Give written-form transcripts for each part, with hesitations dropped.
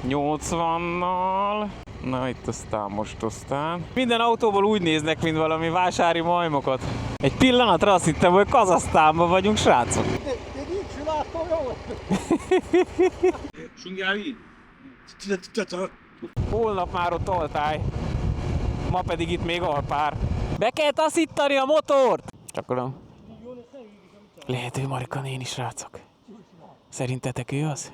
80-nal. Na itt aztán. Minden autóból úgy néznek, mint valami vásári majmokat. Egy pillanatra azt hittem, hogy Kazahsztánban vagyunk, srácok. Holnap már ott Altály. Ma pedig itt még Alpár. Be kell taszítani a motort! Csak lehet ő Marika néni, srácok. Szerintetek ő az?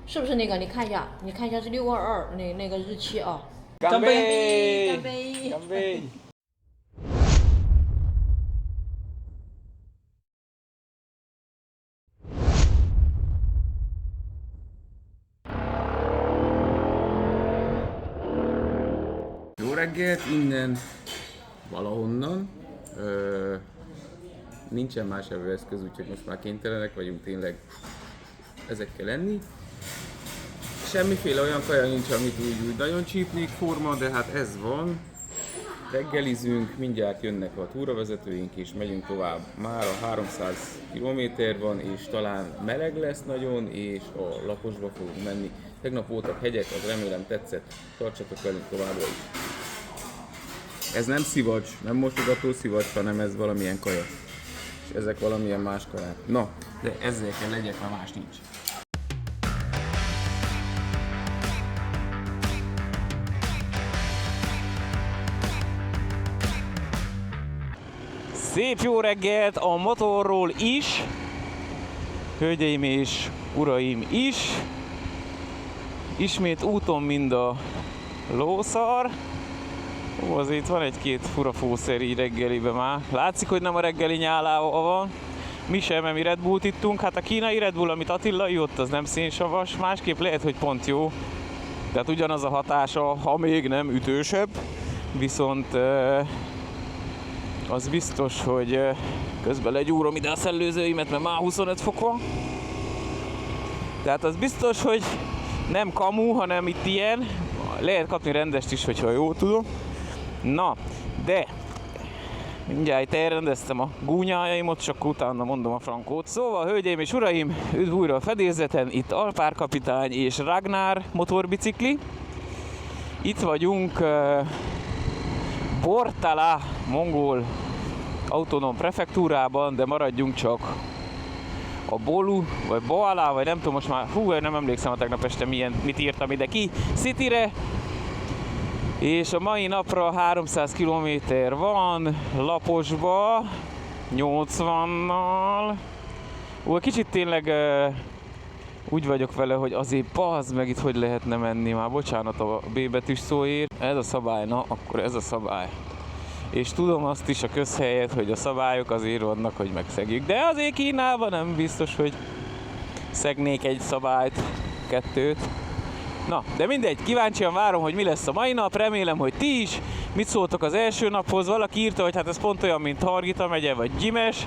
是不是那个？你看一下，你看一下是622那个日期啊。干杯！干杯！干杯！ Jó reggelt, innen valahonnan. Nincsen más evőeszköz, úgyhogy most már kénytelenek vagyunk tényleg ezekkel enni. Semmiféle olyan kaja nincs, amit úgy nagyon csípnék forma, de hát ez van. Reggelizünk, mindjárt jönnek a túravezetőink és megyünk tovább. Már a 300 km van, és talán meleg lesz nagyon, és a Laposba fogunk menni. Tegnap voltak hegyek, az remélem tetszett. Tartsatok velünk továbbra is. Ez nem szivacs, nem mosogató szivacs, hanem ez valamilyen kaja. És ezek valamilyen más kaják. Na, de ezzel kell legyek, mert más nincs. Szép jó reggelt a motorról is, hölgyeim és uraim is. Ismét úton mind a lószar. Ó, azért itt van egy-két fura fószer így reggelibe már. Látszik, hogy nem a reggeli nyálával van. Mi sem, mert mi Red Bullt ittunk. Hát a kínai Red Bull, amit Attila ivott, az nem szénsavas. Másképp lehet, hogy pont jó. Tehát ugyanaz a hatása, ha még nem ütősebb. Viszont az biztos, hogy közben legyúrom ide a szellőzőimet, mert már 25 fok van. Tehát az biztos, hogy nem kamu, hanem itt ilyen. Lehet kapni rendest is, hogyha jól tudom. Na, de mindjárt itt elrendeztem a gúnyájaimat, csak utána mondom a frankót. Szóval, hölgyeim és uraim, üdv újra a fedélzeten, itt Alpár kapitány és Ragnar motorbicikli. Itt vagyunk Bortala, mongol autonóm prefektúrában, de maradjunk csak a Bolu, vagy Boala, vagy nem tudom most már, nem emlékszem a tegnap este mit írtam ide ki, Cityre. És a mai napra 300 km van, Laposba, 80-nal. Kicsit tényleg úgy vagyok vele, hogy azért bazd meg itt hogy lehetne menni már, bocsánat a B betűs szóért. Ez a szabály, na akkor ez a szabály. És tudom azt is a közhelyet, hogy a szabályok azért vannak, hogy megszegjük. De azért Kínában nem biztos, hogy szegnék egy szabályt, kettőt. Na, de mindegy, kíváncsian várom, hogy mi lesz a mai nap, remélem, hogy ti is. Mit szóltok az első naphoz? Valaki írta, hogy hát ez pont olyan, mint Hargita megye vagy Gyimes.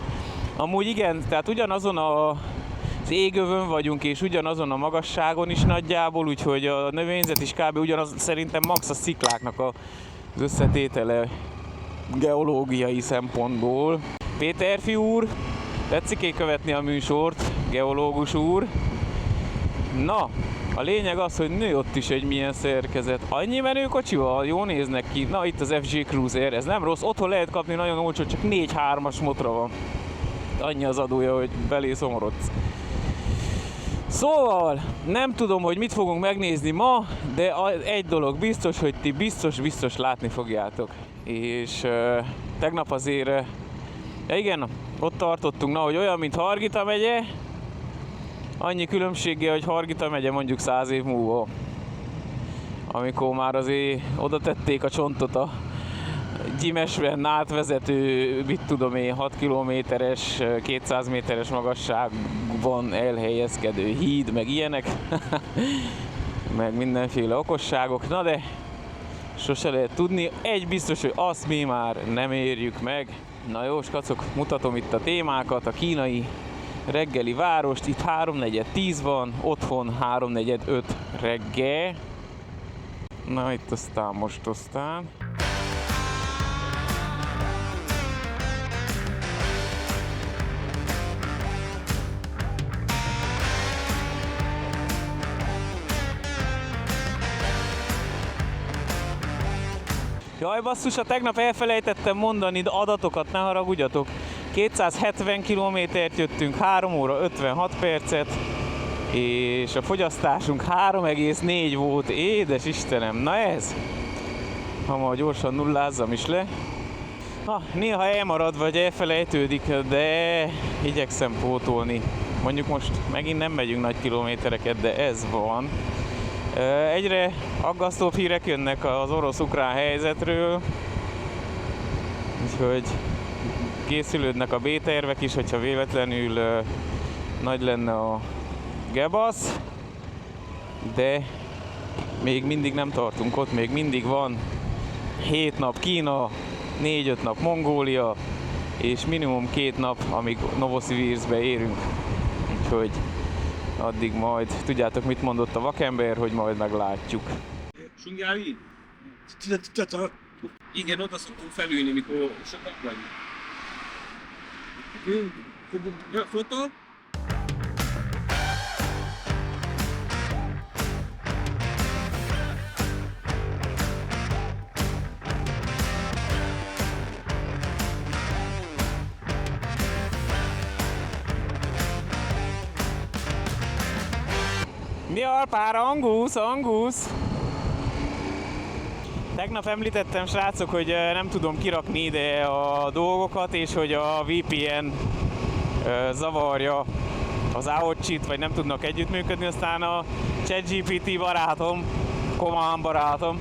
Amúgy igen, tehát ugyanazon az égövön vagyunk, és ugyanazon a magasságon is nagyjából, úgyhogy a növényzet is kb. Ugyanaz, szerintem max a szikláknak az összetétele geológiai szempontból. Péterfi úr, tetszik-e követni a műsort, geológus úr? Na, a lényeg az, hogy nő ott is egy milyen szerkezet. Annyi menőkocsival, jól néznek ki. Na, itt az FJ Cruiser, ez nem rossz. Otthon lehet kapni nagyon olcsó, csak 4.3-as motra van. Annyi az adója, hogy belé szomorodsz. Szóval, nem tudom, hogy mit fogunk megnézni ma, de egy dolog biztos, hogy ti biztos látni fogjátok. És tegnap azért, igen, ott tartottunk, na, hogy olyan, mint Hargita megye, annyi különbséggel, hogy Hargita megye mondjuk 100 év múlva, amikor már azért oda tették a csontot a Gyimesben átvezető, mit tudom én, 6 kilométeres, 200 méteres magasságban elhelyezkedő híd, meg ilyenek, meg mindenféle okosságok, na de sose lehet tudni. Egy biztos, hogy azt mi már nem érjük meg. Na jó, skacok, mutatom itt a témákat, a kínai reggeli várost, itt 3:4-10 van, otthon 3:45 reggel. Na itt aztán. Jaj basszus, tegnap elfelejtettem mondani adatokat, ne haragudjatok. 270 kilométert jöttünk, 3 óra 56 percet, és a fogyasztásunk 3,4 volt. Édes Istenem, na ez! Ha ma gyorsan nullázzam is le. Néha elmarad vagy elfelejtődik, de igyekszem pótolni. Mondjuk most megint nem megyünk nagy kilométereket, de ez van. Egyre aggasztóbb hírek jönnek az orosz-ukrán helyzetről, úgyhogy készülődnek a B-tervek is, hogyha véletlenül nagy lenne a gebasz, de még mindig nem tartunk ott, még mindig van 7 nap Kína, 4-5 nap Mongólia, és minimum 2 nap, amíg Novosibirszkbe érünk. Úgyhogy addig majd, tudjátok mit mondott a vakember, hogy majd meglátjuk. Sungári? Igen, oda szoktunk felülni, mikor sokat vagyunk. Fotó? Mi alpára, Angusz! Tegnap említettem, srácok, hogy nem tudom kirakni ide a dolgokat, és hogy a VPN zavarja az AOC-t, vagy nem tudnak együttműködni, aztán a ChatGPT barátom, Command barátom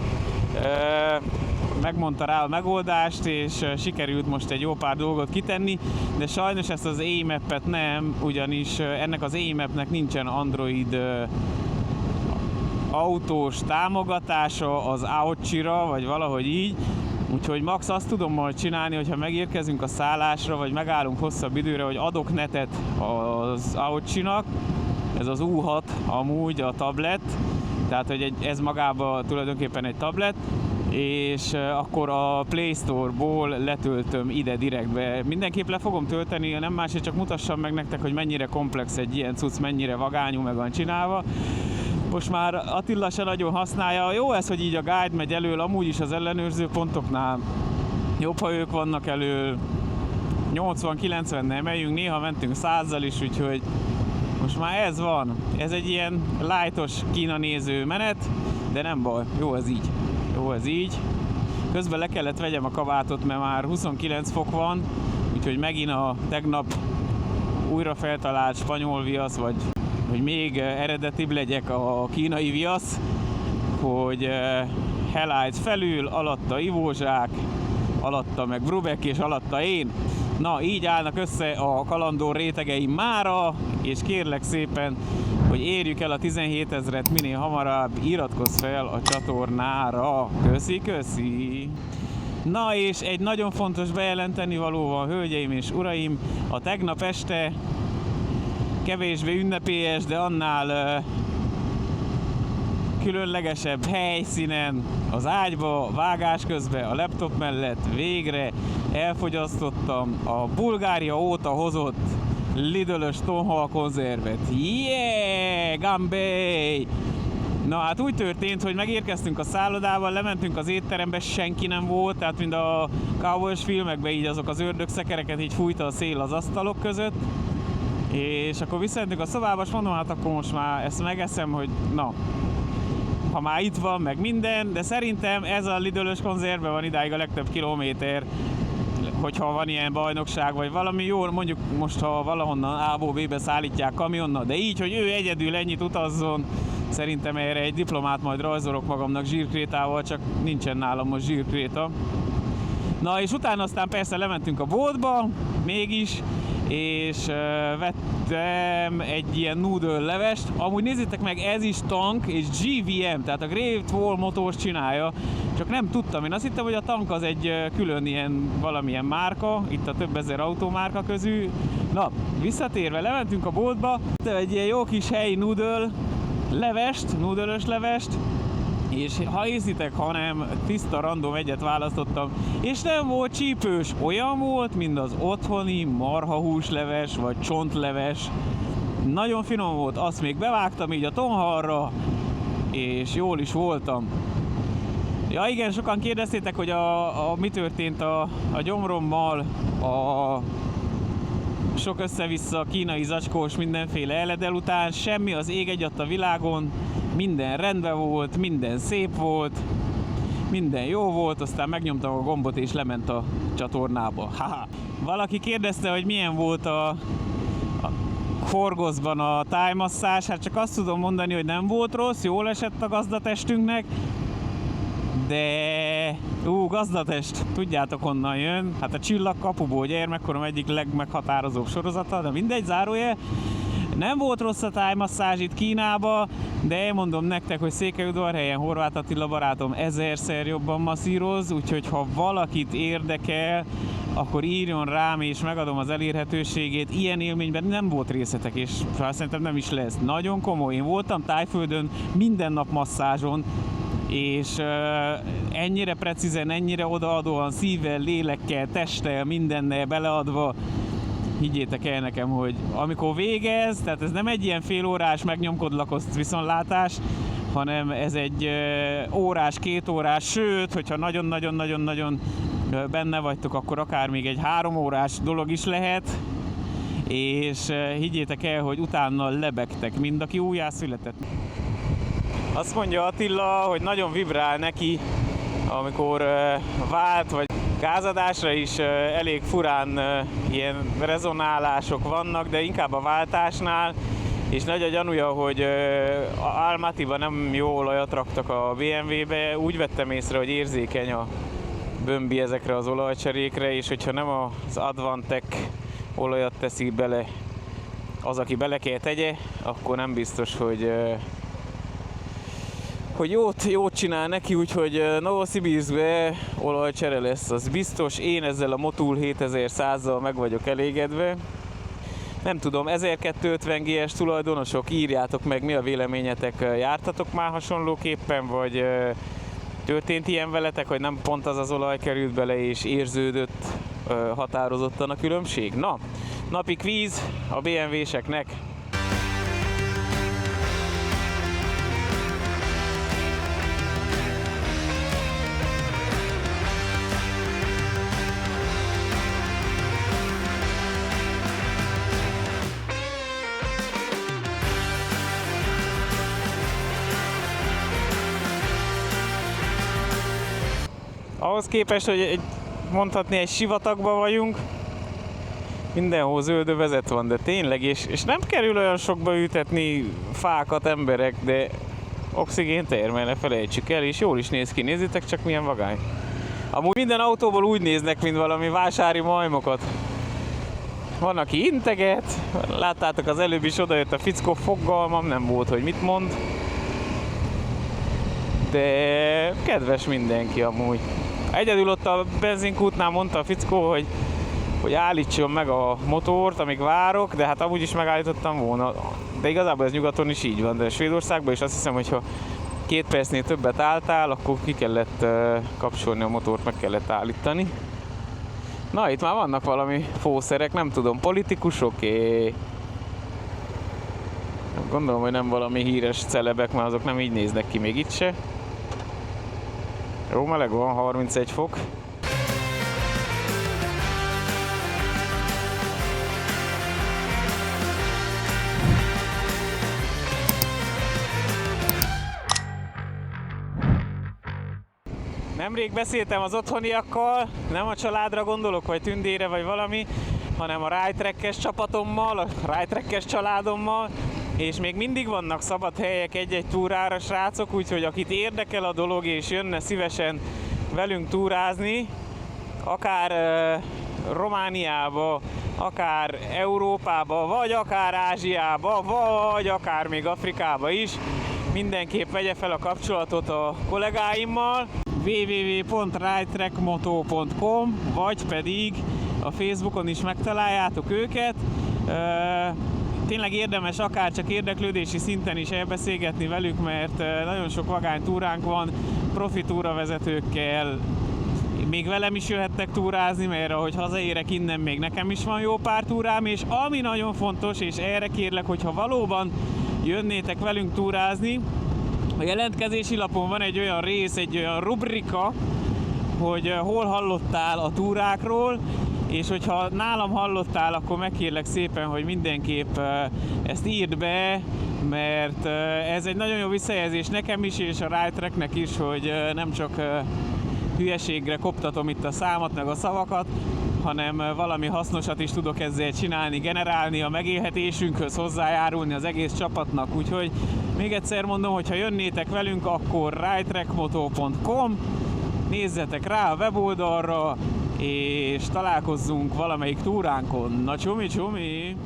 megmondta rá a megoldást, és sikerült most egy jó pár dolgot kitenni, de sajnos ezt az AMAP-et nem, ugyanis ennek az AMAP-nek nincsen Android autós támogatása az AOC-ra, vagy valahogy így. Úgyhogy max azt tudom majd csinálni, hogyha megérkezünk a szállásra, vagy megállunk hosszabb időre, hogy adok netet az AOC-nak. Ez az U6 amúgy a tablet, tehát hogy ez magában tulajdonképpen egy tablet, és akkor a Play Store-ból letöltöm ide direktbe. Mindenképp le fogom tölteni, nem másért csak mutassam meg nektek, hogy mennyire komplex egy ilyen cucc, mennyire vagányú meg van csinálva. Most már Attila se nagyon használja. Jó ez, hogy így a guide megy elől, amúgy is az ellenőrző pontoknál jobb, ha ők vannak elől. 80-90-nel megyünk, néha mentünk 100-zal is, úgyhogy most már ez van. Ez egy ilyen lightos Kína néző menet, de nem baj, jó ez így. Jó ez így. Közben le kellett vegyem a kabátot, mert már 29 fok van, úgyhogy megint a tegnap újra feltalált spanyol viasz, vagy hogy még eredetibb legyek, a kínai viasz, hogy Helites felül, alatta ivózsák, alatta meg Brubeck, és alatta én. Na, így állnak össze a kalandor rétegeim mára, és kérlek szépen, hogy érjük el a 17 000-et minél hamarabb, iratkozz fel a csatornára. Köszi! Na, és egy nagyon fontos bejelenteni való van, hölgyeim és uraim, a tegnap este kevésbé ünnepélyes, de annál különlegesebb helyszínen, az ágyba, vágás közben, a laptop mellett végre elfogyasztottam a Bulgária óta hozott Lidl-ös tonhal konzervet. Yeah! Gambé! Na hát úgy történt, hogy megérkeztünk a szállodával, lementünk az étterembe, senki nem volt, tehát mind a cowboys filmekben így azok az ördögszekereket így fújta a szél az asztalok között. És akkor visszajöttünk a szobába, és mondom, hát akkor most már ezt megeszem, hogy na, ha már itt van, meg minden, de szerintem ez a Lidl-ös konzervben van idáig a legtöbb kilométer, hogyha van ilyen bajnokság, vagy valami jó, mondjuk most, ha valahonnan A-ból B-be szállítják kamionnal, de így, hogy ő egyedül ennyit utazzon, szerintem erre egy diplomát majd rajzolok magamnak zsírkrétával, csak nincsen nálam most zsírkréta. Na és utána aztán persze lementünk a boltba, mégis, és vettem egy ilyen noodle levest. Amúgy nézzétek meg, ez is tank és GVM, tehát a Great Wall Motors csinálja, csak nem tudtam. Én azt hittem, hogy a tank az egy külön ilyen valamilyen márka, itt a több ezer autómárka közül. Na, visszatérve, lementünk a boltba, egy ilyen jó kis helyi noodle levest, noodle-ös levest, és ha érzitek, hanem tiszta random egyet választottam, és nem volt csípős, olyan volt, mint az otthoni marhahúsleves vagy csontleves. Nagyon finom volt, azt még bevágtam így a tonhalra, és jól is voltam. Ja igen, sokan kérdeztétek, hogy mi történt a gyomrommal, a sok össze-vissza kínai zacskós mindenféle eledel után. Semmi, az ég egyadt a világon, minden rendben volt, minden szép volt, minden jó volt, aztán megnyomtam a gombot és lement a csatornába. Haha. Valaki kérdezte, hogy milyen volt a Horgoszban a tájmasszázs. Hát csak azt tudom mondani, hogy nem volt rossz, jól esett a gazdatestünknek, de gazdatest, tudjátok honnan jön? Hát a Csillagkapuból, gyermekkorom egyik legmeghatározóbb sorozata, de mindegy, zárójel. Nem volt rossz a tájmasszázs itt Kínába, de elmondom nektek, hogy Székelyudvarhelyen Horváth Attila barátom 1000-szer jobban masszíroz, úgyhogy ha valakit érdekel, akkor írjon rám, és megadom az elérhetőségét. Ilyen élményben nem volt részletek, és szerintem nem is lesz. Nagyon komoly. Én voltam Tájföldön minden nap masszázson, és ennyire precízen, ennyire odaadóan, szívvel, lélekkel, testtel, mindennel beleadva, higgyétek el nekem, hogy amikor végez, tehát ez nem egy ilyen félórás megnyomkodlakoszt viszontlátás, hanem ez egy órás, 2 órás, sőt, hogyha nagyon-nagyon-nagyon-nagyon benne vagytok, akkor akár még egy 3 órás dolog is lehet, és higgyétek el, hogy utána lebegtek, mind aki újjászületett. Azt mondja Attila, hogy nagyon vibrál neki, amikor vált, vagy gázadásra is elég furán ilyen rezonálások vannak, de inkább a váltásnál, és nagy a gyanúja, hogy Almatyban nem jó olajat raktak a BMW-be. Úgy vettem észre, hogy érzékeny a bömbi ezekre az olajcserékre, és hogyha nem az Advantech olajat teszi bele az, aki bele kell tegye, akkor nem biztos, hogy jót csinál neki, úgyhogy Novosibirszkbe olajcsere lesz, az biztos. Én ezzel a Motul 7100-zal meg vagyok elégedve. Nem tudom, 1250 GS tulajdonosok, írjátok meg, mi a véleményetek, jártatok már hasonlóképpen, vagy történt ilyen veletek, hogy nem pont az olaj került bele és érződött határozottan a különbség? Na, napi kvíz a BMW-seknek. Ahhoz képest, hogy mondhatni egy sivatagban vagyunk, mindenhol zöldövezet van, de tényleg, és nem kerül olyan sokba ültetni fákat emberek, de oxigén termel, ne felejtsük el, és jól is néz ki, nézzétek csak milyen vagány. Amúgy minden autóból úgy néznek, mint valami vásári majmokat. Van, aki integet, láttátok az előbb is odajött a fickó, fogalmam nem volt, hogy mit mond. De kedves mindenki amúgy. Egyedül ott a benzinkútnál mondta a fickó, hogy állítson meg a motort, amíg várok, de hát amúgy is megállítottam volna. De igazából ez nyugaton is így van, de Svédországban is azt hiszem, hogy ha 2 percnél többet álltál, akkor ki kellett kapcsolni a motort, meg kellett állítani. Na, itt már vannak valami fószerek, nem tudom, politikusoké. Gondolom, hogy nem valami híres celebek, mert azok nem így néznek ki még itt se. Jó meleg van, 31 fok. Nemrég beszéltem az otthoniakkal, nem a családra gondolok, vagy Tündére, vagy valami, hanem a Rytrackes csapatommal, a Rytrackes családommal, és még mindig vannak szabad helyek egy-egy túrára, srácok, úgyhogy akit érdekel a dolog és jönne szívesen velünk túrázni, akár Romániába, akár Európába, vagy akár Ázsiába, vagy akár még Afrikába is, mindenképp vegye fel a kapcsolatot a kollégáimmal, www.rytrackmoto.com, vagy pedig a Facebookon is megtaláljátok őket. Tényleg érdemes akár csak érdeklődési szinten is elbeszélgetni velük, mert nagyon sok vagány túránk van, profi túravezetőkkel, még velem is jöhettek túrázni, mert ahogy hazaérek innen, még nekem is van jó pár túrám, és ami nagyon fontos, és erre kérlek, hogyha valóban jönnétek velünk túrázni, A jelentkezési lapon van egy olyan rész, egy olyan rubrika, hogy hol hallottál a túrákról, és hogyha nálam hallottál, akkor megkérlek szépen, hogy mindenképp ezt írd be, mert ez egy nagyon jó visszajelzés nekem is, és a Rytracknek is, hogy nem csak hülyeségre koptatom itt a számat, meg a szavakat, hanem valami hasznosat is tudok ezzel csinálni, generálni a megélhetésünkhöz, hozzájárulni az egész csapatnak. Úgyhogy még egyszer mondom, hogy ha jönnétek velünk, akkor rytrackmoto.com, nézzetek rá a weboldalra, és találkozzunk valamelyik túránkon. Na csumi csumi!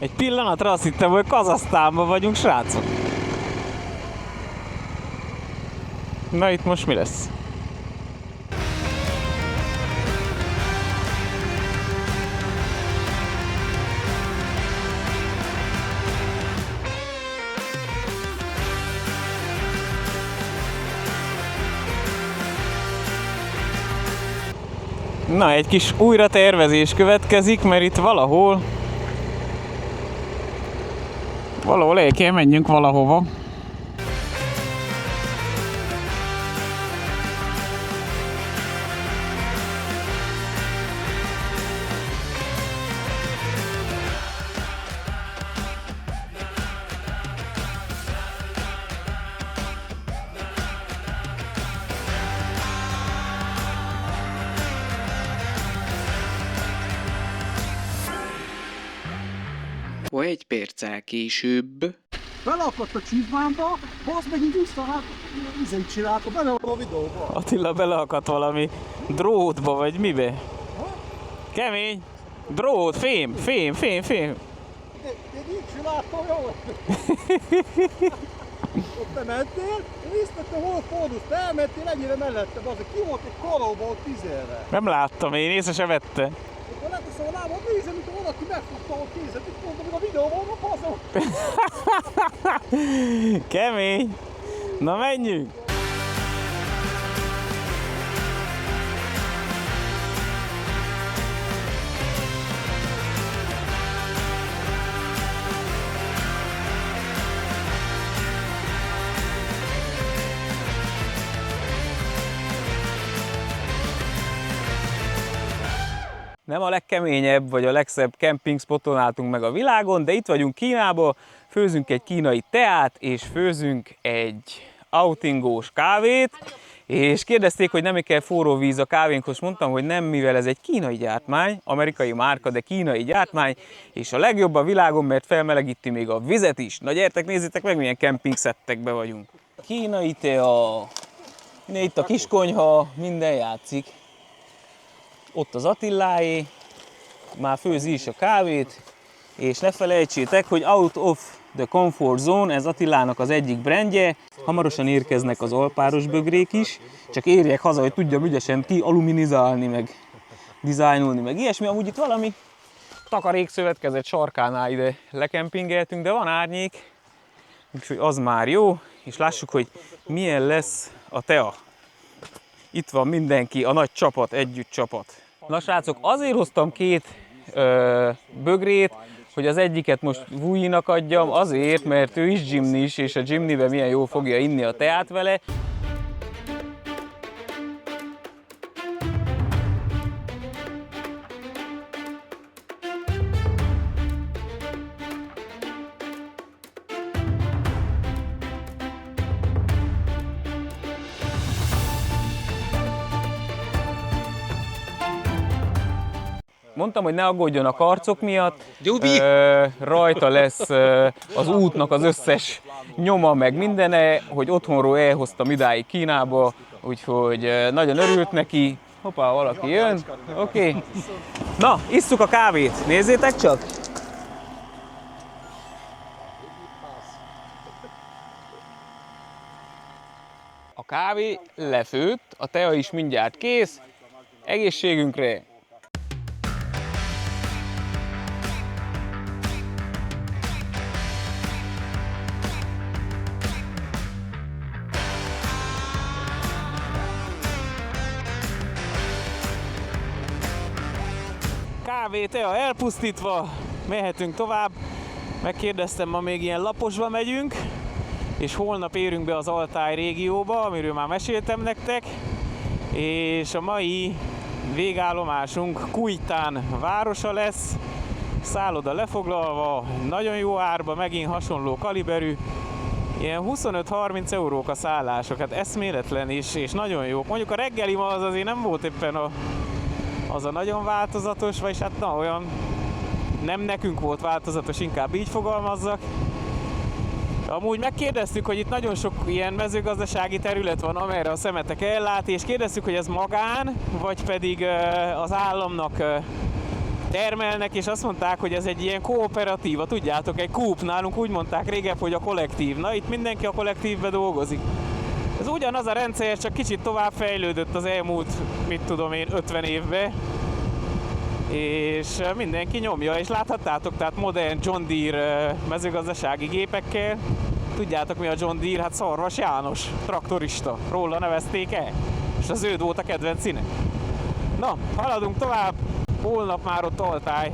Egy pillanatra azt hittem, hogy Kazahsztánban vagyunk, srácok. Na itt most mi lesz? Na, egy kis újratervezés következik, mert itt valahol el kell menjünk valahova. Egy perccel később. Beleakadt a csizmámba, basz meg így vissza, hát ízeit csinálta, bele a videóba. Attila beleakadt valami drótba, vagy mibe? Kemény! Drót, fém. De így csináltam, jó? Ott te mentél, én visszatettem, hol fordulsz, te elmentél ennyire mellette, bazd, ki volt egy kalóba ott 10 éve. Nem láttam, én észre se vette. Akkor leteszem a lábam, nézem, mint valaki megfogta ott kézet, itt mondom, hogy a videóban van, faszom. Kemény! Na menjünk! Nem a legkeményebb vagy a legszebb camping spoton álltunk meg a világon, de itt vagyunk Kínában, főzünk egy kínai teát, és főzünk egy outingós kávét, és kérdezték, hogy nem kell forró víz a kávénkhoz, mondtam, hogy nem, mivel ez egy kínai gyártmány, amerikai márka, de kínai gyártmány, és a legjobb a világon, mert felmelegíti még a vizet is. Na gyertek, nézzétek meg, milyen camping szettekbe vagyunk. Kínai tea, itt a kiskonyha, minden játszik. Ott az Attiláé, már főzi is a kávét, és ne felejtsétek, hogy Out of the Comfort Zone, ez Attilának az egyik brandje. Hamarosan érkeznek az alpáros bögrék is, csak érjek haza, hogy tudjam ügyesen kialuminizálni, meg dizájnolni, meg ilyesmi. Amúgy itt valami takarékszövetkezet sarkánál ide lekempingeltünk, de van árnyék, úgyhogy az már jó, és lássuk, hogy milyen lesz a tea. Itt van mindenki, a nagy csapat, együtt csapat. Na srácok, azért hoztam két bögrét, hogy az egyiket most Vujinak adjam, azért, mert ő is gymnis, és a gymniben milyen jó fogja inni a teát vele. Mondtam, hogy ne aggódjon a karcok miatt, rajta lesz az útnak az összes nyoma, meg mindene, hogy otthonról elhoztam idáig Kínába, úgyhogy nagyon örült neki. Hoppá, valaki jön, oké. Na, isszuk a kávét, nézzétek csak! A kávé lefőtt, a tea is mindjárt kész, egészségünkre! kávé, tea elpusztítva, mehetünk tovább. Megkérdeztem, ma még ilyen laposba megyünk, és holnap érünk be az Altáj régióba, amiről már meséltem nektek, és a mai végállomásunk Kújtán városa lesz, szálloda lefoglalva, nagyon jó árba, megint hasonló kaliberű, ilyen 25-30 eurók a szállások, hát eszméletlen és nagyon jók. Mondjuk a reggeli ma az azért nem volt éppen az a nagyon változatos, vagyis hát na, olyan nem nekünk volt változatos, inkább így fogalmazzak. Amúgy megkérdeztük, hogy itt nagyon sok ilyen mezőgazdasági terület van, amerre a szemetek ellát, és kérdeztük, hogy ez magán, vagy pedig az államnak termelnek, és azt mondták, hogy ez egy ilyen kooperatíva, tudjátok, egy kúp, nálunk úgy mondták régebb, hogy a kollektív. Na, itt mindenki a kollektívbe dolgozik. Ez ugyanaz a rendszer, csak kicsit tovább fejlődött az elmúlt, mit tudom én, 50 évben. És mindenki nyomja, és láthattátok, tehát modern John Deere mezőgazdasági gépekkel. Tudjátok mi a John Deere? Hát Szarvas János, traktorista, róla nevezték el, és az őd volt a kedvenc színe. Na, haladunk tovább, holnap már ott Altáj,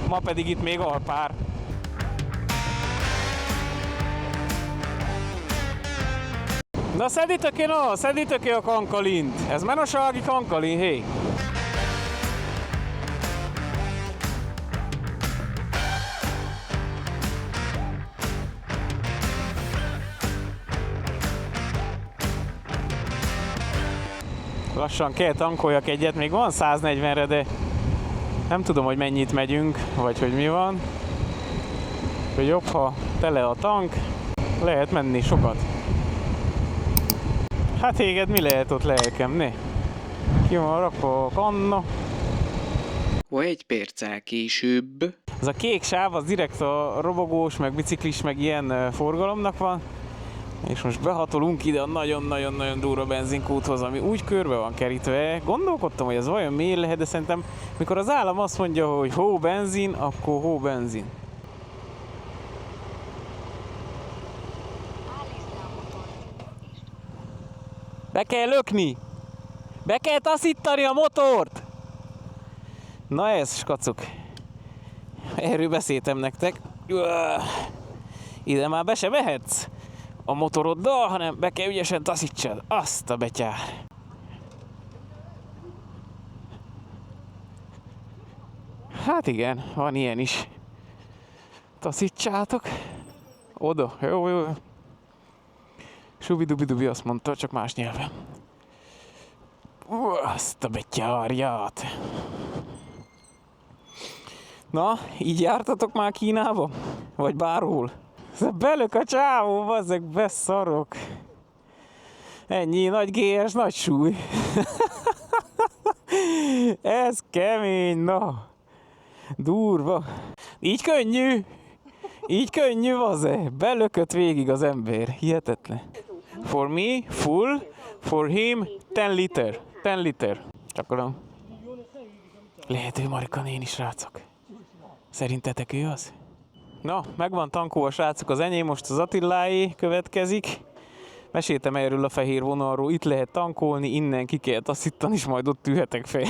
ma pedig itt még Alpár. Na szedítek a kankalint, ez menosági kankalin, hé! Lassan kell tankoljak egyet, még van 140-re, de nem tudom, hogy mennyit megyünk, vagy hogy mi van. Hogy jobb, ha tele a tank, lehet menni sokat. Hát téged mi lehet ott, lelkem, ne? Ki van rakva a kanna. Egy perccel később. Ez a kék sáv, az direkt a robogós, meg biciklis, meg ilyen forgalomnak van. És most behatolunk ide a nagyon-nagyon-nagyon durva benzinkúthoz, ami úgy körbe van kerítve. Gondolkodtam, hogy ez vajon miért lehet, de szerintem mikor az állam azt mondja, hogy hó benzin, akkor hó benzin. Be kell lökni! Be kell taszítani a motort! Na ez, skacok. Erről beszéltem nektek. Ide már be se mehetsz a motoroddal, hanem be kell ügyesen taszítsad. Azt a betyár. Hát igen, van ilyen is. Taszítsátok. Oda, jó. Subidubidubi azt mondta, csak más nyelven. Azt a betyárját. Na, így jártatok már Kínába? Vagy bárhol? Belök a csávó, bazzeg, beszarok. Ennyi, nagy GS, nagy súly. Ez kemény, na. Durva. Így könnyű, bazze. Belökött végig az ember. Hihetetlen. For me, full. For him, 10 liter. 10 liter. Csak lehet ő Marika néni, srácok. Szerintetek ő az? Na, megvan tankó a srácok, az enyém, most az Attiláé következik. Meséltem erről a fehér vonalról, itt lehet tankolni, innen ki kell taszítani, és majd ott ülhetek fel.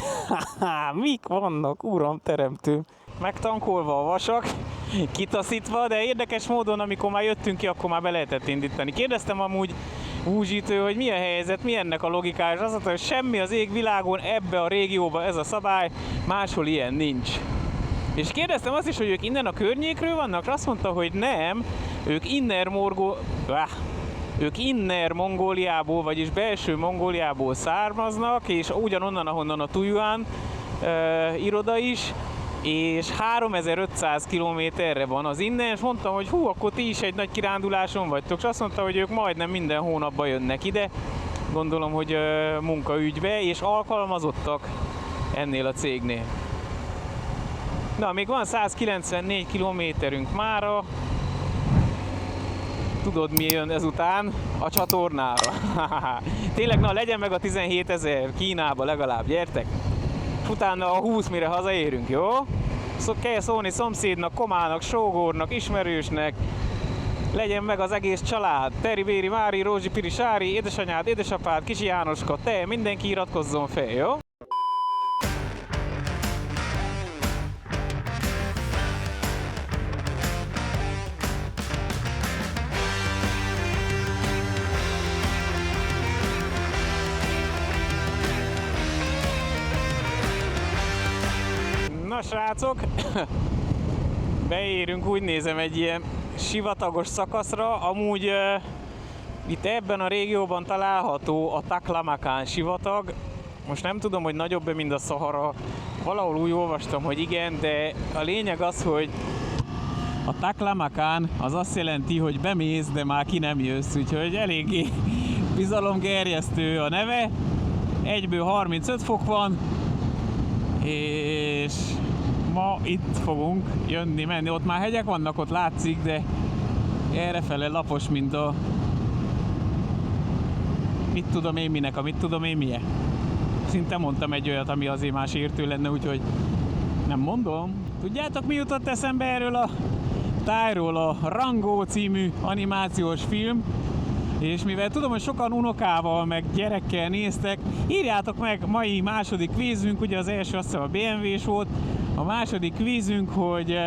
Mik vannak, uram teremtő? Megtankolva a vasak, kitaszítva, de érdekes módon, amikor már jöttünk ki, akkor már be lehetett indítani. Kérdeztem amúgy Búzsitő, hogy mi a helyzet, mi ennek a logikája, és azt mondta, hogy semmi az égvilágon, ebbe a régióba ez a szabály, máshol ilyen nincs. És kérdeztem azt is, hogy ők innen a környékről vannak, és azt mondta, hogy nem, ők Inner Mongóliából, vagyis belső Mongóliából származnak, és ugyanonnan, ahonnan a Tujuan iroda is, és 3500 kilométerre van az innen, és mondtam, hogy hú, akkor ti is egy nagy kiránduláson vagytok, és azt mondta, hogy ők majdnem minden hónapban jönnek ide, gondolom, hogy munkaügybe, és alkalmazottak ennél a cégnél. Na, még van 194 kilométerünk mára. Tudod, mi jön ezután? A csatornára. Tényleg, na, legyen meg a 17 000 Kínába legalább, gyertek! És utána a 20, mire hazaérünk, jó? Kell szólni szomszédnak, komának, sógornak, ismerősnek. Legyen meg az egész család. Teri, Béri, Mári, Rózsi, Piri, Sári, édesanyád, édesapád, kicsi Jánoska, te, mindenki iratkozzon fel, jó? Na srácok, beérünk, úgy nézem, egy ilyen sivatagos szakaszra. Amúgy itt ebben a régióban található a Taklamakan sivatag. Most nem tudom, hogy nagyobb-e, mint a Szahara. Valahol úgy olvastam, hogy igen, de a lényeg az, hogy a Taklamakan az azt jelenti, hogy bemész, de már ki nem jössz, úgyhogy eléggé bizalomgerjesztő a neve. Egyből 35 fok van, és ma itt fogunk jönni, menni. Ott már hegyek vannak, ott látszik, de errefele lapos, mint a... Mit tudom én minek, a mit tudom én milyen. Szinte mondtam egy olyat, ami azért más értő lenne, úgyhogy nem mondom. Tudjátok, mi jutott eszembe erről a tájról? A Rango című animációs film. És mivel tudom, hogy sokan unokával, meg gyerekkel néztek, írjátok meg, mai második kvízünk, ugye az első azt hiszem a BMW-s volt, a második kvízünk, hogy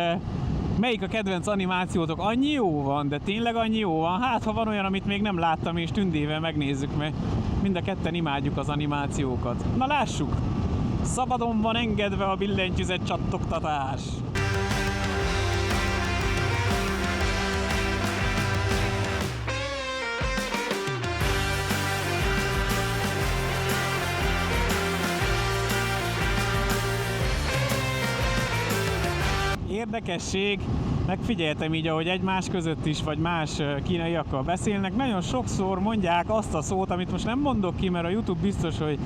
melyik a kedvenc animációtok. Annyi jó van, de tényleg annyi jó van. Hát, ha van olyan, amit még nem láttam, és Tündével megnézzük, mert mind a ketten imádjuk az animációkat. Na lássuk! Szabadon van engedve a billentyűzet csattogtatás. Érdekesség, megfigyeltem így, ahogy egymás között is, vagy más kínaiakkal beszélnek, nagyon sokszor mondják azt a szót, amit most nem mondok ki, mert a YouTube biztos, hogy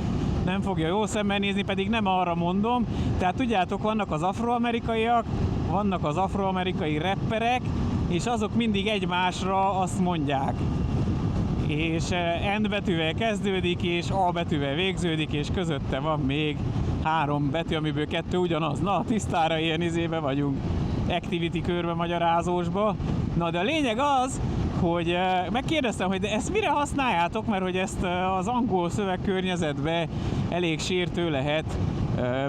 nem fogja jó szemmel nézni, pedig nem arra mondom. Tehát tudjátok, vannak az afroamerikaiak, vannak az afroamerikai rapperek, és azok mindig egymásra azt mondják. És N betűvel kezdődik, és A betűvel végződik, és közötte van még 3 betű, amiből 2 ugyanaz. Na, tisztára ilyen izébe vagyunk, activity körbe, magyarázósba. Na, de a lényeg az, hogy megkérdeztem, hogy de ezt mire használjátok, mert hogy ezt az angol szövegkörnyezetben elég sértő lehet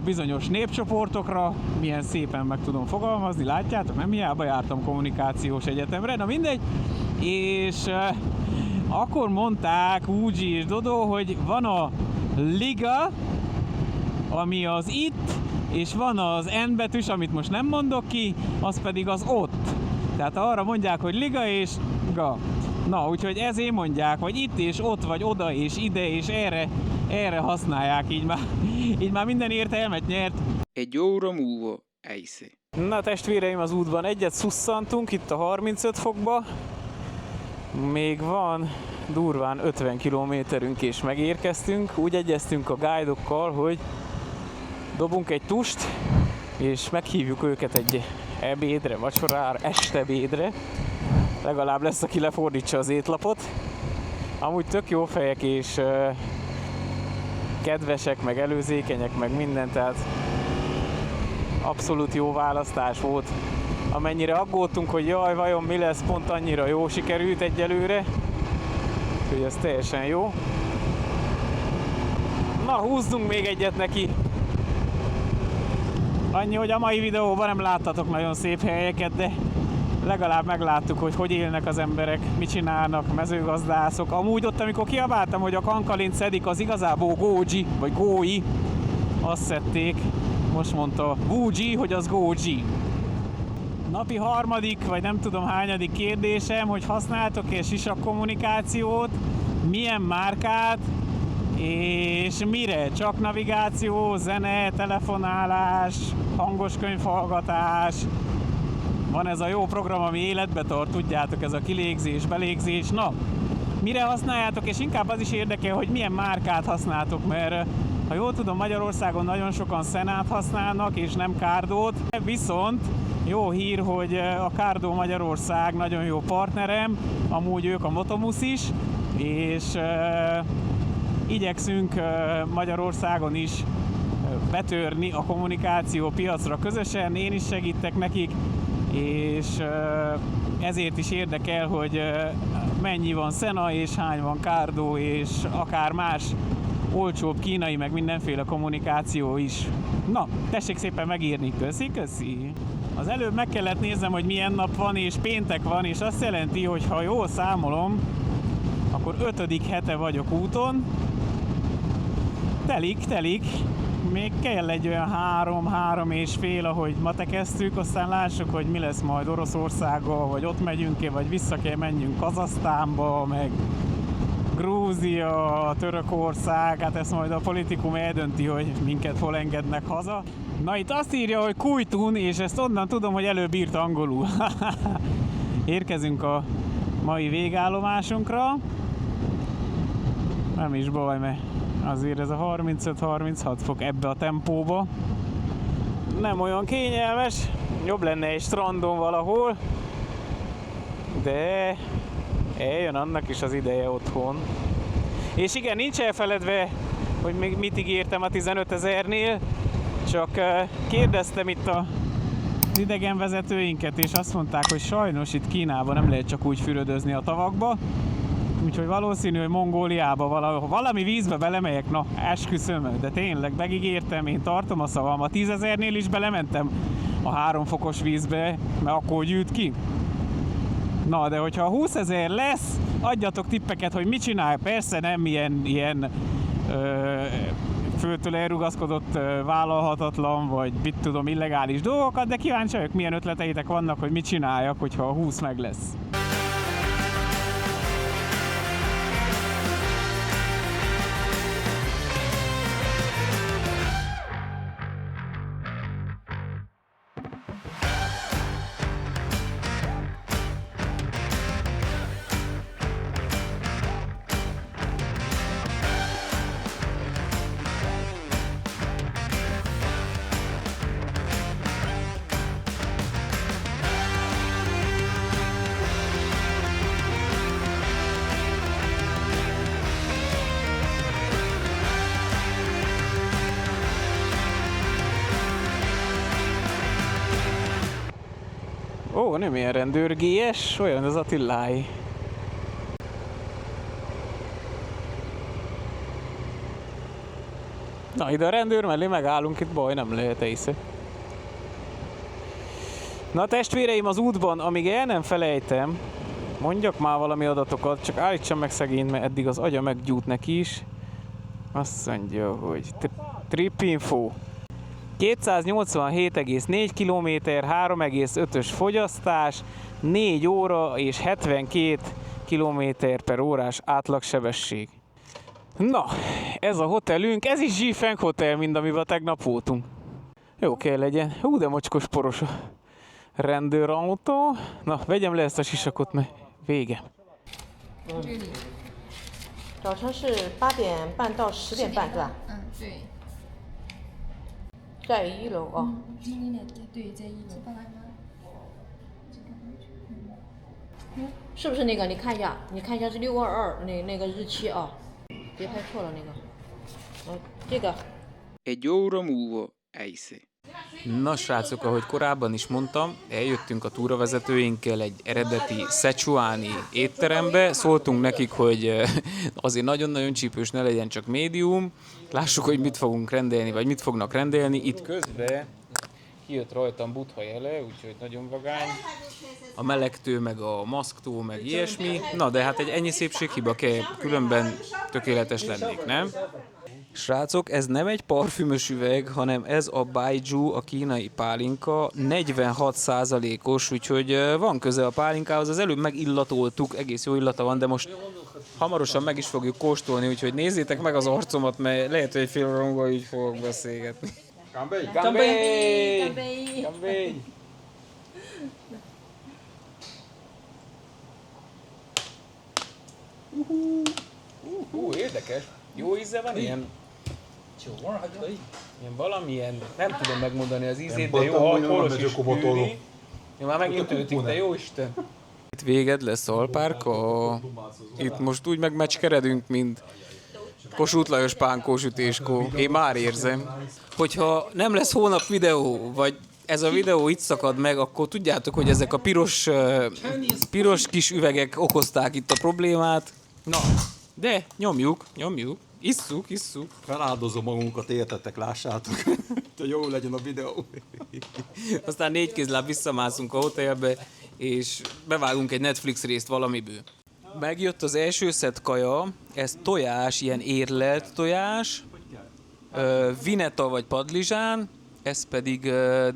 bizonyos népcsoportokra. Milyen szépen meg tudom fogalmazni, látjátok? Nem hiába jártam kommunikációs egyetemre, na mindegy. És akkor mondták Uji és Dodo, hogy van a liga, ami az itt, és van az N betűs, amit most nem mondok ki, az pedig az ott. Tehát arra mondják, hogy liga és ga. Na, úgyhogy ezért mondják, vagy itt és ott, vagy oda és ide, és erre használják, így már minden értelmet nyert. Egy óra múlva Eisze. Na testvéreim, az útban egyet szusszantunk, itt a 35 fokba. Még van durván 50 kilométerünk és megérkeztünk. Úgy egyeztünk a guidokkal, hogy dobunk egy tust, és meghívjuk őket egy ebédre, vacsorára, estebédre. Legalább lesz, aki lefordítsa az étlapot. Amúgy tök jó fejek, és kedvesek, meg előzékenyek, meg minden, tehát abszolút jó választás volt. Amennyire aggódtunk, hogy jaj, vajon mi lesz, pont annyira jó sikerült egyelőre. Úgyhogy ez teljesen jó. Na, húzzunk még egyet neki. Annyi, hogy a mai videóban nem láttatok nagyon szép helyeket, de legalább megláttuk, hogy hogy élnek az emberek, mit csinálnak, mezőgazdászok. Amúgy ott, amikor kiabáltam, hogy a kankalint szedik, az igazából Góji, vagy Gói, azt szedték. Most mondta Wuji, hogy az Góji. Napi harmadik, vagy nem tudom hányadik kérdésem, hogy használtok-e sisak kommunikációt, milyen márkát, és mire? Csak navigáció, zene, telefonálás, hangos könyvhallgatás. Van ez a jó program, ami életbe tart, tudjátok, ez a kilégzés, belégzés. Na, mire használjátok, és inkább az is érdekel, hogy milyen márkát használtok, mert ha jól tudom, Magyarországon nagyon sokan Szenát használnak, és nem Kárdót. Viszont jó hír, hogy a Kárdó Magyarország nagyon jó partnerem, amúgy ők a Motomus is, és igyekszünk Magyarországon is betörni a kommunikáció piacra közösen, én is segítek nekik, és ezért is érdekel, hogy mennyi van Szena, és hány van Kárdó, és akár más olcsóbb kínai, meg mindenféle kommunikáció is. Na, tessék szépen megírni, köszi! Az előbb meg kellett néznem, hogy milyen nap van, és péntek van, és azt jelenti, hogy ha jól számolom, akkor 5. hete vagyok úton. Telik, még kell egy olyan 3-3,5, ahogy matekeztük, aztán lássuk, hogy mi lesz majd Oroszországgal, vagy ott megyünk-e, vagy vissza kell menjünk Kazahsztánba, meg Grúzia, Törökország, hát ezt majd a politikum eldönti, hogy minket hol engednek haza. Na itt azt írja, hogy Kujtun, és ezt onnan tudom, hogy előbb írt angolul. Érkezünk a mai végállomásunkra. Nem is baj, mert azért ez a 35-36 fok ebbe a tempóba nem olyan kényelmes. Jobb lenne egy strandon valahol, de eljön annak is az ideje otthon. És igen, nincs elfeledve, hogy még mit ígértem a 15 000-nél, csak kérdeztem itt az idegenvezetőinket, és azt mondták, hogy sajnos itt Kínában nem lehet csak úgy fürödözni a tavakba, úgyhogy valószínű, hogy Mongóliába valami vízbe belemegyek, na esküszöm, de tényleg megígértem, én tartom a szavam, a 10 000-nél is belementem a 3 fokos vízbe, mert akkor gyűjt ki. Na, de hogyha 20 000 lesz, adjatok tippeket, hogy mit csinálj. Persze nem ilyen föltől elrugaszkodott, vállalhatatlan, vagy mit tudom, illegális dolgokat, de kíváncsi vagyok, milyen ötleteitek vannak, hogy mit csináljak, hogyha a 20 meg lesz. Ó, nem ilyen rendőr GS, olyan az Attiláé. Na, ide a rendőr mellé megállunk, itt baj nem lehet észre. Na testvéreim, az útban, amíg el nem felejtem, mondjak már valami adatokat, csak állítsam meg szegényt, mert eddig az agya meggyújt neki is. Azt mondja, hogy tripinfo. 287,4 km, 3,5-ös fogyasztás, 4 óra és 72 km/h átlagsebesség. Na, ez a hotelünk, ez is Zsifeng Hotel, mint amiben tegnap voltunk. Jó kell legyen. Hú, de mocskos poros a rendőrautó. Na, vegyem le ezt a sisakot, mert vége. 早晨是8点半到10点半，是吧？嗯，对。在1楼哦。今天的对，在1楼。是不是那个？你看一下，是622那个日期啊，别拍错了那个。这个。 Egy óra múlva Ejsze. Na srácok, ahogy korábban is mondtam, eljöttünk a túravezetőinkkel egy eredeti szechuani étterembe, szóltunk nekik, hogy azért nagyon-nagyon csípős ne legyen, csak médium, lássuk, hogy mit fogunk rendelni, vagy mit fognak rendelni. Itt közben kijött rajtam Buddha jele, úgyhogy nagyon vagány. A melegtő, meg a maszktó, meg ilyesmi. Na, de hát egy ennyi szépséghiba kell, különben tökéletes lennék, nem? Srácok, ez nem egy parfümös üveg, hanem ez a Baijiu, a kínai pálinka, 46%-os, úgyhogy van köze a pálinkához. Az előbb megillatoltuk, egész jó illata van, de most hamarosan meg is fogjuk kóstolni, úgyhogy nézzétek meg az arcomat, mert lehet, hogy egy fél óra múlva így fogok beszélgetni. Kambély! Kambély! Kambély! Érdekes. Jó íze van ilyen? Ilyen valamilyen, nem tudom megmondani az ízét, de jó alkoholos és fűri. Én már megint őtik, de jó Isten. Itt véged lesz Alpárka. Itt most úgy megmecskeredünk, mint Kossuth Lajos pánkósütéskor. Én már érzem. Hogyha nem lesz hónap videó, vagy ez a videó itt szakad meg, akkor tudjátok, hogy ezek a piros kis üvegek okozták itt a problémát. Na, de nyomjuk. Isszuk. Feláldozom magunkat, értetek, lássátok. hogy jó legyen a videó. Aztán 4 kézláb visszamászunk a hotelbe, és bevágunk egy Netflix részt valamiből. Megjött az első szett kaja, ez tojás, ilyen érlelt tojás, Vineta vagy padlizsán, ez pedig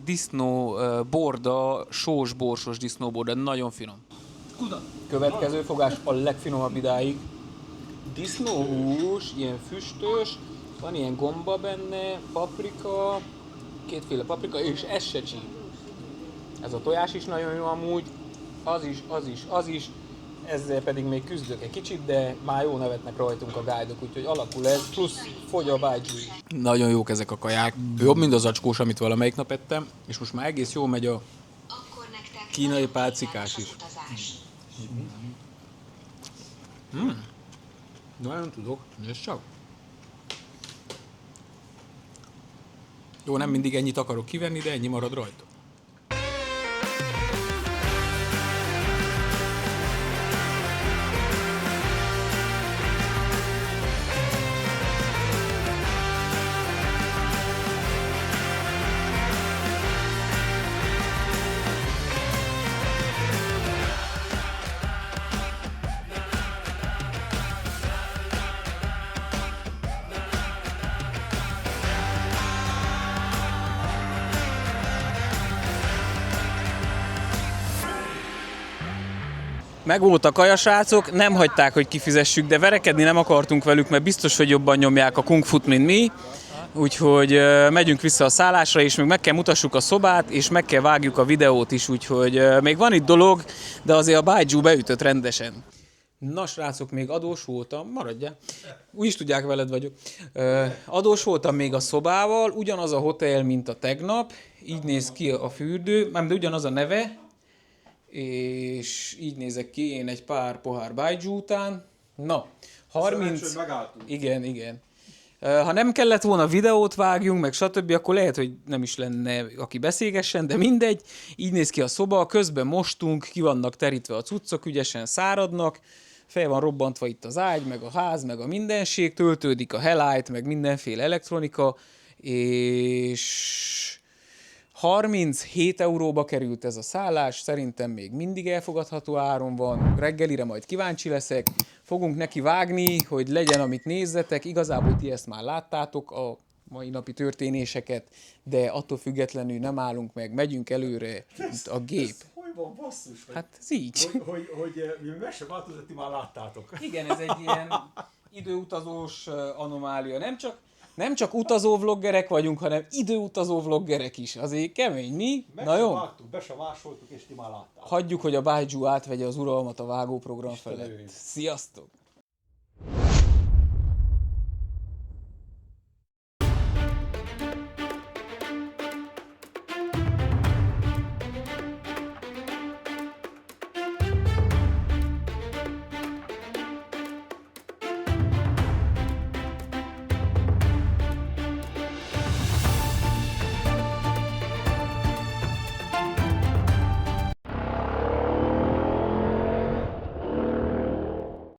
disznó borda, sós borsos disznóborda, nagyon finom. Következő fogás a legfinomabb idáig. Disznóhús, ilyen füstös, van ilyen gomba benne, paprika, kétféle paprika, és ez se csíp. Ez a tojás is nagyon jó amúgy, az is, ezzel pedig még küzdök egy kicsit, de már jó nevetnek rajtunk a guide-ok, úgyhogy alakul ez, plusz fogy a bájdzsú is. Nagyon jók ezek a kaják, jobb, mint az acskós, amit valamelyik nap ettem, és most már egész jó megy a kínai pálcikás is. Nagyon tudok, nézd csak. Jó, nem mindig ennyit akarok kivenni, de ennyi marad rajta. Megvolt a kaja, srácok, nem hagyták, hogy kifizessük, de verekedni nem akartunk velük, mert biztos, hogy jobban nyomják a kung fut, mint mi. Úgyhogy megyünk vissza a szállásra, és még meg kell mutassuk a szobát, és meg kell vágjuk a videót is, úgyhogy még van itt dolog, de azért a bájdzsú beütött rendesen. Na srácok, még adós voltam, maradjál, úgyis tudják, veled vagyok. Adós voltam még a szobával, ugyanaz a hotel, mint a tegnap, így néz ki a fürdő, de ugyanaz a neve, és így nézek ki én egy pár pohár bájdzsú után. Na, 30... Igen. Ha nem kellett volna videót vágjunk, meg stb., akkor lehet, hogy nem is lenne, aki beszélgessen, de mindegy. Így néz ki a szoba, közben mostunk, ki vannak terítve a cuccok, ügyesen száradnak, fel van robbantva itt az ágy, meg a ház, meg a mindenség, töltődik a Helight, meg mindenféle elektronika, és 37 euróba került ez a szállás, szerintem még mindig elfogadható áron van, reggelire majd kíváncsi leszek, fogunk neki vágni, hogy legyen, amit nézzetek, igazából ti ezt már láttátok, a mai napi történéseket, de attól függetlenül nem állunk meg, megyünk előre, itt a gép. Ez hogy van, basszus? Hát ez így. Hogy mi meseváltozat, ti már láttátok. Igen, ez egy ilyen időutazós anomália, nem csak utazó vloggerek vagyunk, hanem időutazó vloggerek is. Azért kemény, mi? Na jó? Be se másoltuk, és ti már láttátok. Hagyjuk, hogy a bájdzsú átvegye az uralmat a vágóprogram felett. Sziasztok!